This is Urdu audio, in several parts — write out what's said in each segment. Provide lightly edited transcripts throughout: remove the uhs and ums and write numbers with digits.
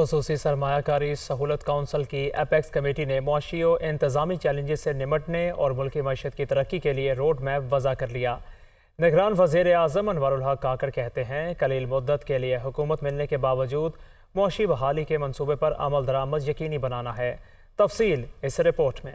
خصوصی سرمایہ کاری سہولت کونسل کی ایپیکس کمیٹی نے معاشی و انتظامی چیلنجز سے نمٹنے اور ملکی معیشت کی ترقی کے لیے روڈ میپ وضع کر لیا۔ نگران وزیر اعظم انوار الحق کاکڑ کہتے ہیں قلیل مدت کے لیے حکومت ملنے کے باوجود معاشی بحالی کے منصوبے پر عمل درآمد یقینی بنانا ہے۔ تفصیل اس رپورٹ میں۔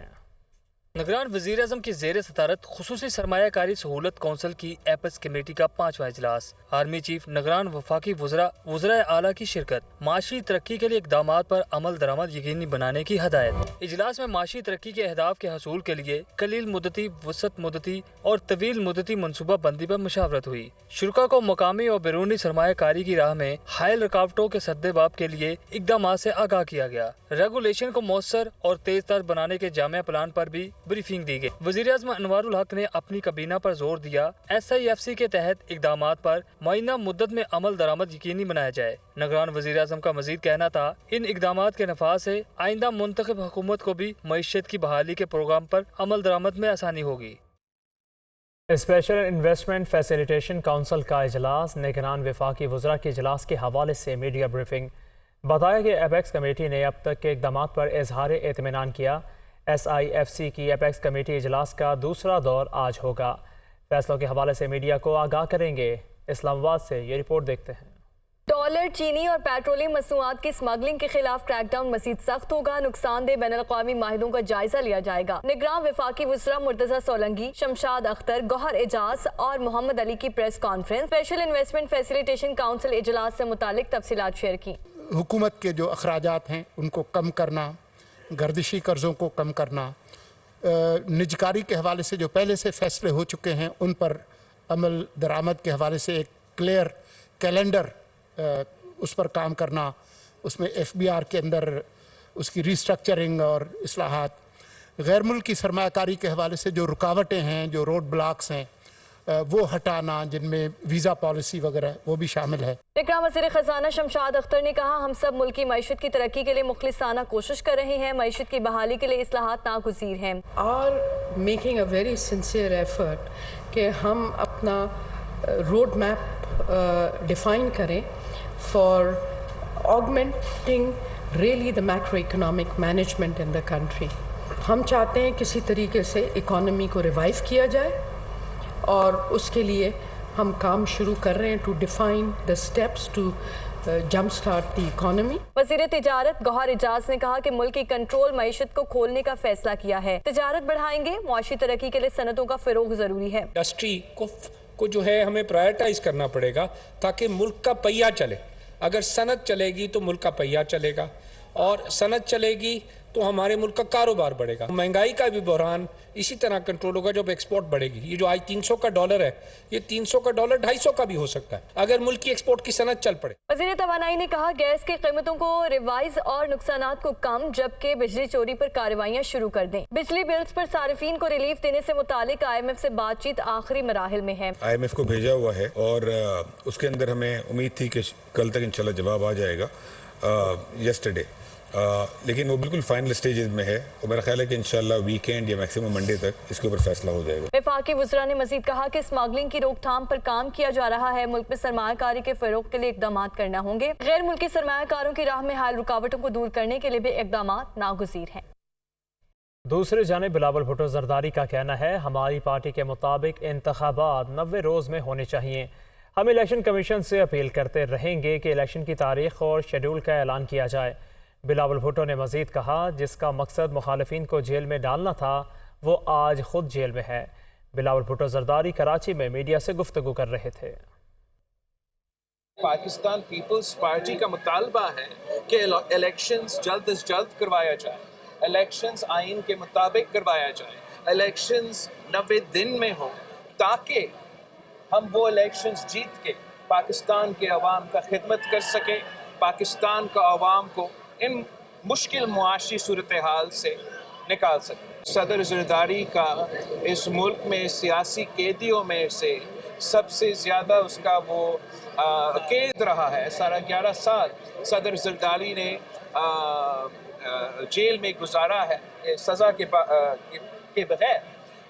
نگران وزیر اعظم کی زیر صدارت خصوصی سرمایہ کاری سہولت کونسل کی ایپیکس کمیٹی کا 5واں اجلاس۔ آرمی چیف، نگران وفاقی وزراء اعلیٰ کی شرکت۔ معاشی ترقی کے لیے اقدامات پر عمل درآمد یقینی بنانے کی ہدایت۔ اجلاس میں معاشی ترقی کے اہداف کے حصول کے لیے قلیل مدتی، وسط مدتی اور طویل مدتی منصوبہ بندی پر مشاورت ہوئی۔ شرکاء کو مقامی اور بیرونی سرمایہ کاری کی راہ میں حائل رکاوٹوں کے سدباب کے لیے اقدامات سے آگاہ کیا گیا۔ ریگولیشن کو مؤثر اور تیز تر بنانے کے جامع پلان پر بھی بریفنگ دی گئی۔ وزیر اعظم انوار الحق نے اپنی کابینہ پر زور دیا SIFC کے تحت اقدامات پر معینہ مدت میں عمل درآمد یقینی بنایا جائے۔ نگران وزیر اعظم کا مزید کہنا تھا ان اقدامات کے نفاذ سے آئندہ منتخب حکومت کو بھی معیشت کی بحالی کے پروگرام پر عمل درآمد میں آسانی ہوگی۔ اسپیشل انویسٹمنٹ فیسیلیٹیشن کونسل کا اجلاس۔ نگران وفاقی وزراء کے اجلاس کے حوالے سے میڈیا بریفنگ۔ بتایا کہ ایپیکس کمیٹی نے اب تک کے اقدامات پر اظہار اطمینان کیا۔ SIFC کی ایپیکس کمیٹی اجلاس کا دوسرا دور آج ہوگا۔ فیصلوں کے حوالے سے میڈیا کو آگاہ کریں گے۔ اسلام آباد سے یہ رپورٹ دیکھتے ہیں۔ ڈالر، چینی اور پیٹرولیم مصنوعات کی اسمگلنگ کے خلاف کریک ڈاؤن مزید سخت ہوگا۔ نقصان دہ بین الاقوامی معاہدوں کا جائزہ لیا جائے گا۔ نگران وفاقی وزراء مرتضی سولنگی، شمشاد اختر، گوہر اعجاز اور محمد علی کی press conference special investment facilitation council اجلاس سے متعلق تفصیلات شیئر کی۔ حکومت کے جو اخراجات ہیں ان کو کم کرنا، گردشی قرضوں کو کم کرنا، نجکاری کے حوالے سے جو پہلے سے فیصلے ہو چکے ہیں ان پر عمل درآمد کے حوالے سے ایک کلیئر کیلنڈر اس پر کام کرنا، اس میں FBR کے اندر اس کی ریسٹرکچرنگ اور اصلاحات، غیر ملکی سرمایہ کاری کے حوالے سے جو رکاوٹیں ہیں، جو روڈ بلاکس ہیں وہ ہٹانا، جن میں ویزا پالیسی وغیرہ وہ بھی شامل ہے۔ نگراں وزیر خزانہ شمشاد اختر نے کہا ہم سب ملکی معیشت کی ترقی کے لیے مخلصانہ کوشش کر رہے ہیں، معیشت کی بحالی کے لیے اصلاحات ناگزیر ہیں۔ اور making a very sincere effort کہ ہم اپنا روڈ میپ ڈیفائن کریں for augmenting really the macro economic management in the country. ہم چاہتے ہیں کسی طریقے سے اکانومی کو ریوائیو کیا جائے اور اس کے لیے ہم کام شروع کر رہے ہیں to define the steps to jump start the economy. وزیر تجارت گوہر اعجاز نے کہا کہ ملک کی کنٹرول معیشت کو کھولنے کا فیصلہ کیا ہے، تجارت بڑھائیں گے، معاشی ترقی کے لیے صنعتوں کا فروغ ضروری ہے۔ انڈسٹری کو جو ہے ہمیں پرائرٹائز کرنا پڑے گا تاکہ ملک کا پہیہ چلے۔ اگر صنعت چلے گی تو ملک کا پہیہ چلے گا، اور صنعت چلے گی تو ہمارے ملک کا کاروبار بڑھے گا۔ مہنگائی کا بھی بحران اسی طرح کنٹرول ہوگا جب ایکسپورٹ بڑھے گی۔ یہ جو آج 300 کا ڈالر ہے، یہ 300 کا ڈالر 250 کا بھی ہو سکتا ہے اگر ملک کی ایکسپورٹ کی صنعت چل پڑے۔ وزیر توانائی نے کہا گیس کی قیمتوں کو ریوائز اور نقصانات کو کم، جبکہ بجلی چوری پر کارروائیاں شروع کر دیں۔ بجلی بلز پر صارفین کو ریلیف دینے سے متعلق IMF سے بات چیت آخری مراحل میں ہے۔ IMF کو بھیجا ہوا ہے اور اس کے اندر ہمیں امید تھی کہ کل تک انشاءاللہ جواب آ جائے گا، یسٹرڈے، لیکن وہ بالکل فائنل سٹیجز میں ہے، اور میرا خیال ہے کہ انشاءاللہ ویکینڈ یا میکسیمم منڈے تک اس کے اوپر فیصلہ ہو جائے گا۔ وفاقی وزراء نے مزید کہا کہ اسمگلنگ کی روک تھام پر کام کیا جا رہا ہے، ملک میں سرمایہ کاری کے فروغ کے لیے اقدامات کرنا ہوں گے، غیر ملکی سرمایہ کاروں کی راہ میں حائل رکاوٹوں کو دور کرنے کے لیے بھی اقدامات ناگزیر ہیں۔ دوسری جانب بلاول بھٹو زرداری کا کہنا ہے ہماری پارٹی کے مطابق انتخابات 90 روز میں ہونے چاہیے۔ ہم الیکشن کمیشن سے اپیل کرتے رہیں گے کہ الیکشن کی تاریخ اور شیڈول کا اعلان کیا جائے۔ بلاول بھٹو نے مزید کہا جس کا مقصد مخالفین کو جیل میں ڈالنا تھا وہ آج خود جیل میں ہے۔ بلاول بھٹو زرداری کراچی میں میڈیا سے گفتگو کر رہے تھے۔ پاکستان پیپلز پارٹی کا مطالبہ ہے کہ الیکشنز جلد از جلد کروایا جائے، الیکشنز آئین کے مطابق کروایا جائے، الیکشنز 90 دن میں ہوں تاکہ ہم وہ الیکشنز جیت کے پاکستان کے عوام کا خدمت کر سکیں، پاکستان کا عوام کو ان مشکل معاشی صورتحال سے نکال سکیں۔ صدر زرداری کا اس ملک میں سیاسی قیدیوں میں سے سب سے زیادہ اس کا وہ قید رہا ہے، 11.5 سال صدر زرداری نے جیل میں گزارا ہے سزا کے بغیر،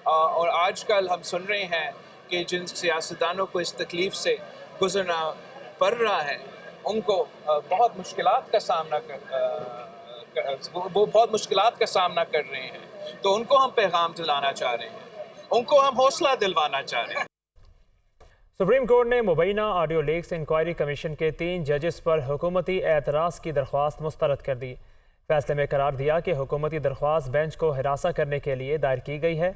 اور آج کل ہم سن رہے ہیں کہ جن سیاستدانوں کو اس تکلیف سے گزرنا پڑ رہا ہے ان کو بہت مشکلات کا سامنا وہ بہت مشکلات کا سامنا کر رہے ہیں، تو ان کو ہم پیغام دلانا چاہ رہے ہیں، ان کو ہم حوصلہ دلوانا چاہ رہے ہیں۔ سپریم کورٹ نے مبینہ آڈیو لیکس انکوائری کمیشن کے 3 ججز پر حکومتی اعتراض کی درخواست مسترد کر دی۔ فیصلے میں قرار دیا کہ حکومتی درخواست بینچ کو ہراساں کرنے کے لیے دائر کی گئی ہے۔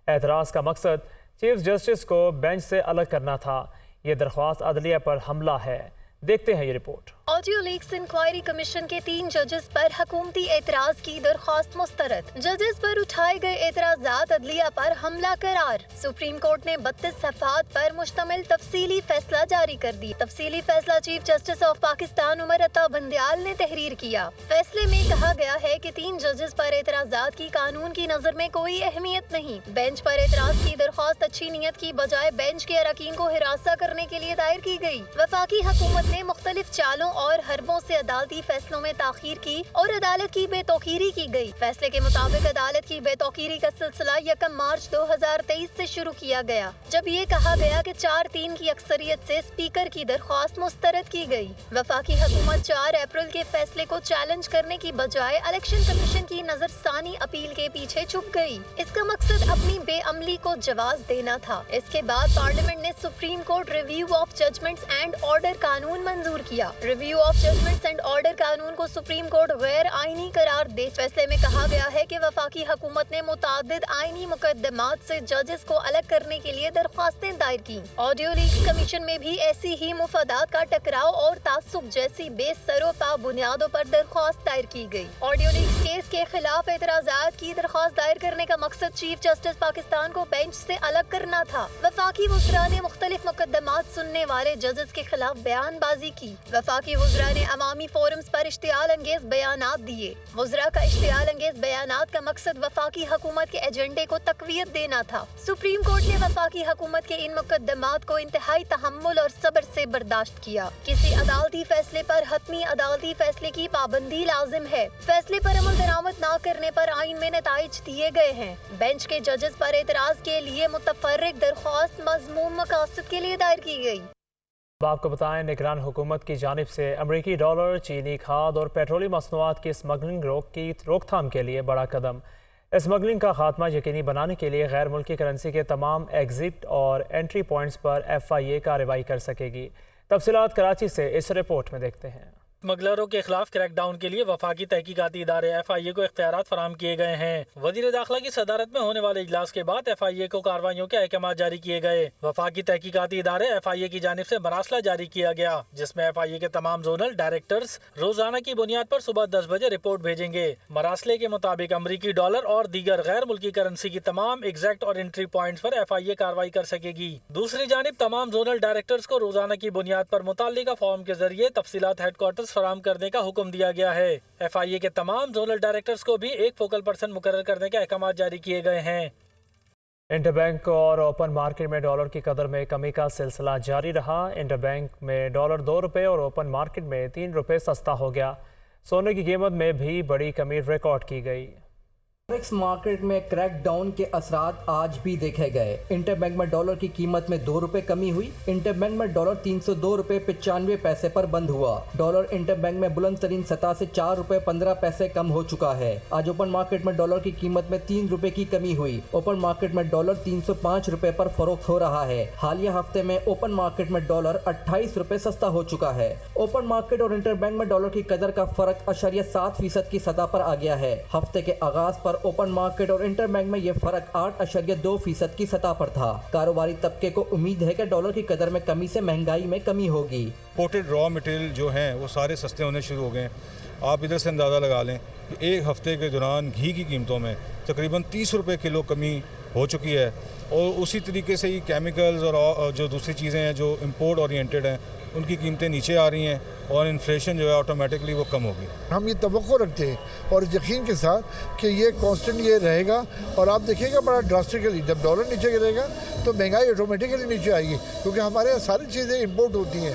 اعتراض کا مقصد چیف جسٹس کو بینچ سے الگ کرنا تھا۔ یہ درخواست عدلیہ پر حملہ ہے۔ دیکھتے ہیں یہ report. Audio leaks inquiry commission کے 3 ججز پر حکومتی اعتراض کی درخواست مسترد۔ ججز پر اٹھائے گئے اعتراضات عدلیہ پر حملہ قرار۔ سپریم کورٹ نے 32 صفحات پر مشتمل تفصیلی فیصلہ جاری کر دی۔ تفصیلی فیصلہ chief justice of Pakistan Umar Ata Bandial نے تحریر کیا۔ فیصلے میں کہا گیا ہے کہ 3 ججز پر اعتراضات کی قانون کی نظر میں کوئی اہمیت نہیں۔ بینچ پر اعتراض کی درخواست اچھی نیت کی بجائے بینچ کے اراکین کو ہراساں کرنے کے لیے دائر کی گئی۔ وفاقی حکومت نے مختلف چالوں اور حربوں سے عدالتی فیصلوں میں تاخیر کی اور عدالت کی بے توقیری کی گئی۔ فیصلے کے مطابق عدالت کی بے توقیری کا سلسلہ 1 مارچ 2023 سے شروع کیا گیا، جب یہ کہا گیا کہ 4-3 کی اکثریت سے اسپیکر کی درخواست مسترد کی گئی۔ وفاقی حکومت 4 اپریل کے فیصلے کو چیلنج کرنے کی بجائے الیکشن کمیشن کی نظر ثانی اپیل کے پیچھے چھپ گئی۔ اس کا مقصد اپنی بے عملی کو جواز دینا تھا۔ اس کے بعد پارلیمنٹ نے supreme court review of judgments and order قانون منظور کیا۔ Review of judgments and order قانون کو سپریم کورٹ غیر آئینی قرار دے۔ فیصلے میں کہا گیا ہے کہ وفاقی حکومت نے متعدد آئینی مقدمات سے ججز کو الگ کرنے کے لیے درخواستیں دائر کی۔ آڈیو لیکس کمیشن میں بھی ایسی ہی مفادات کا ٹکراؤ اور تعصب جیسی بے سر و پا بنیادوں پر درخواست دائر کی گئی۔ آڈیو لیکس کیس کے خلاف اعتراضات کی درخواست دائر کرنے کا مقصد چیف جسٹس پاکستان کو بینچ سے الگ کرنا تھا۔ وفاقی وزراء نے مختلف مقدمات سننے والے ججز کے خلاف بیان بازی کی۔ وفاقی وزراء نے عوامی فورمز پر اشتعال انگیز بیانات دیے۔ وزراء کا اشتعال انگیز بیانات کا مقصد وفاقی حکومت کے ایجنڈے کو تقویت دینا تھا۔ سپریم کورٹ نے وفاقی حکومت کے ان مقدمات کو انتہائی تحمل اور صبر سے برداشت کیا۔ کسی عدالتی فیصلے پر حتمی عدالتی فیصلے کی پابندی لازم ہے۔ فیصلے پر عمل درآمد نہ کرنے پر آئین میں نتائج دیے گئے ہیں۔ بینچ کے ججز پر اعتراض کے لیے متفرق درخواست مذموم مقاصد کے لیے دائر کی گئی۔ اب آپ کو بتائیں، نگران حکومت کی جانب سے امریکی ڈالر، چینی کھاد اور پیٹرولیم مصنوعات کی اسمگلنگ روک تھام کے لیے بڑا قدم۔ اسمگلنگ کا خاتمہ یقینی بنانے کے لیے غیر ملکی کرنسی کے تمام ایگزٹ اور انٹری پوائنٹس پر FIA کارروائی کر سکے گی۔ تفصیلات کراچی سے اس رپورٹ میں دیکھتے ہیں۔ اسمگلروں کے خلاف کریک ڈاؤن کے لیے وفاقی تحقیقاتی ادارے FIA کو اختیارات فراہم کیے گئے ہیں۔ وزیر داخلہ کی صدارت میں ہونے والے اجلاس کے بعد FIA کو کارروائیوں کے احکامات جاری کیے گئے۔ وفاقی تحقیقاتی ادارے FIA کی جانب سے مراسلہ جاری کیا گیا، جس میں FIA کے تمام زونل ڈائریکٹرز روزانہ کی بنیاد پر صبح 10 بجے رپورٹ بھیجیں گے۔ مراسلے کے مطابق امریکی ڈالر اور دیگر غیر ملکی کرنسی کی تمام ایگزیکٹ اور انٹری پوائنٹس پر FIA کارروائی کر سکے گی۔ دوسری جانب تمام زونل ڈائریکٹرز کو روزانہ کی بنیاد پر متعلقہ فارم کے ذریعے تفصیلات ہیڈ کوارٹرز فراہم کرنے کا حکم دیا گیا ہے۔ FIA کے تمام زونل ڈائریکٹرز کو بھی ایک فوکل پرسن مقرر کرنے کے احکامات جاری کیے گئے ہیں۔ انٹر بینک اور اوپن مارکیٹ میں ڈالر کی قدر میں کمی کا سلسلہ جاری رہا۔ انٹر بینک میں ڈالر 2 روپے اور اوپن مارکیٹ میں 3 روپے سستا ہو گیا۔ سونے کی قیمت میں بھی بڑی کمی ریکارڈ کی گئی۔ فارکس مارکیٹ میں کریک ڈاؤن کے اثرات آج بھی دیکھے گئے۔ انٹر بینک میں ڈالر کی قیمت میں 2 روپے کمی ہوئی۔ انٹر بینک میں ڈالر 302 روپے 95 پیسے پر بند ہوا۔ ڈالر انٹر بینک میں بلند ترین سطح سے 4 روپے 15 پیسے کم ہو چکا ہے۔ آج اوپن مارکیٹ میں ڈالر کی قیمت میں 3 روپے کی کمی ہوئی۔ اوپن مارکیٹ میں ڈالر 305 روپے پر فروخت ہو رہا ہے۔ حالیہ ہفتے میں اوپن مارکیٹ میں ڈالر 28 روپے سستا ہو چکا ہے۔ اوپن مارکیٹ اور انٹر بینک میں ڈالر کی قدر کا فرق 0.7% کی سطح پر آ گیا ہے۔ ہفتے کے آغاز پر اوپن مارکیٹ اور انٹر بینک میں یہ فرق 8.2% کی سطح پر تھا۔ کاروباری طبقے کو امید ہے کہ ڈالر کی قدر میں کمی سے مہنگائی میں کمی ہوگی۔ امپورٹڈ را مٹیریل جو ہیں وہ سارے سستے ہونے شروع ہو گئے ہیں۔ آپ ادھر سے اندازہ لگا لیں کہ ایک ہفتے کے دوران گھی کی قیمتوں میں تقریباً 30 روپے کلو کمی ہو چکی ہے، اور اسی طریقے سے ہی کیمیکلز اور جو دوسری چیزیں ہیں جو امپورٹ اورینٹڈ ہیں ان کی قیمتیں نیچے آ رہی ہیں، اور انفلیشن جو ہے آٹومیٹکلی وہ کم ہوگی۔ ہم یہ توقع رکھتے ہیں اور یقین کے ساتھ کہ یہ کانسٹنٹ یہ رہے گا، اور آپ دیکھیں گا بڑا ڈراسٹیکلی جب ڈالر نیچے گرے گا تو مہنگائی آٹومیٹکلی نیچے آئے گی، کیونکہ ہمارے یہاں ساری چیزیں امپورٹ ہوتی ہیں۔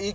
1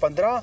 15